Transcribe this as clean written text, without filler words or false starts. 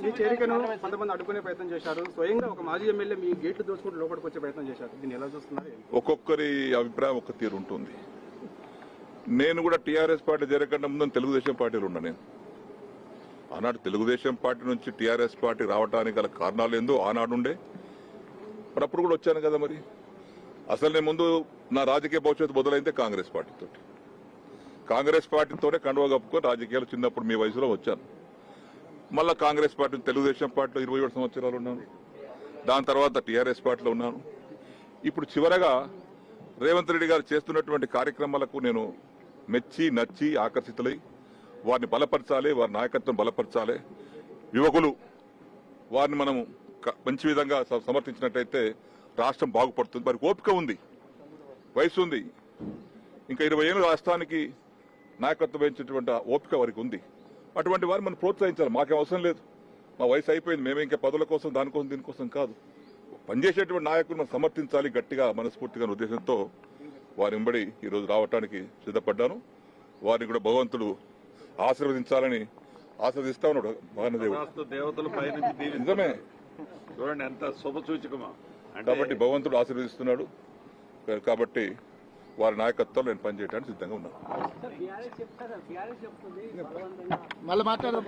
మీ చేరికను కొంతమంది అడ్డుకునే ప్రయత్నం చేశారు. స్వయంగా ఒక మాజీ ఎమ్మెల్యే మీ గేట్లు దోచుకుంటూ లోపలికి వచ్చే ప్రయత్నం చేశారు. దీన్ని ఎలా చూస్తున్నారు? ఒక్కొక్కరి అభిప్రాయం ఒక్క తీరు ఉంటుంది. నేను కూడా టీఆర్ఎస్ పార్టీ చేరకుండా ముందు తెలుగుదేశం పార్టీలో ఉన్నా. నేను ఆనాడు తెలుగుదేశం పార్టీ నుంచి టీఆర్ఎస్ పార్టీ రావడానికి గల కారణాలు ఏందో ఆనాడు ఉండే, మరి అప్పుడు కూడా వచ్చాను కదా. మరి అసలు నేను ముందు నా రాజకీయ భవిష్యత్తు మొదలైందే కాంగ్రెస్ పార్టీతో. కాంగ్రెస్ పార్టీతోనే కండువా కప్పుకొని రాజకీయాలు చిన్నప్పుడు మీ వయసులో వచ్చాను. మళ్ళా కాంగ్రెస్ పార్టీ తెలుగుదేశం పార్టీలో 27 సంవత్సరాలు ఉన్నాను. దాని తర్వాత టీఆర్ఎస్ పార్టీలో ఉన్నాను. ఇప్పుడు చివరగా రేవంత్ రెడ్డి గారు చేస్తున్నటువంటి కార్యక్రమాలకు నేను మెచ్చి నచ్చి ఆకర్షితులై వారిని బలపరచాలి, వారి నాయకత్వం బలపరచాలి. యువకులు వారిని మనం మంచి విధంగా సమర్థించినట్టయితే రాష్ట్రం బాగుపడుతుంది. వారికి ఓపిక ఉంది, వయసు ఉంది, ఇంకా 20 ఏళ్ళు రాష్ట్రానికి నాయకత్వం వహించేటువంటి ఓపిక వారికి ఉంది. అటువంటి వారిని మనం ప్రోత్సహించాలి. మాకేం అవసరం లేదు, మా వయసు అయిపోయింది, మేమే ఇంకా పదవుల కోసం దానికోసం దీనికోసం కాదు. పనిచేసేటువంటి నాయకులు మనం సమర్థించాలి గట్టిగా మనస్ఫూర్తిగా ఉద్దేశంతో వారి వెంబడి ఈరోజు రావడానికి సిద్ధపడ్డాను. వారిని కూడా భగవంతుడు ఆశీర్వదించాలని ఆశీర్వదిస్తా ఉన్నాడు మహానదేవుడు. దేవతల పైనుంచి నిజమే, చూడండి ఎంత శుభ సూచకమా. కాబట్టి భగవంతుడు ఆశీర్వదిస్తున్నాడు. కాబట్టి వారి నాయకత్వంలో నేను పనిచేయడానికి సిద్ధంగా ఉన్నాను. మళ్ళీ మాట్లాడదాం.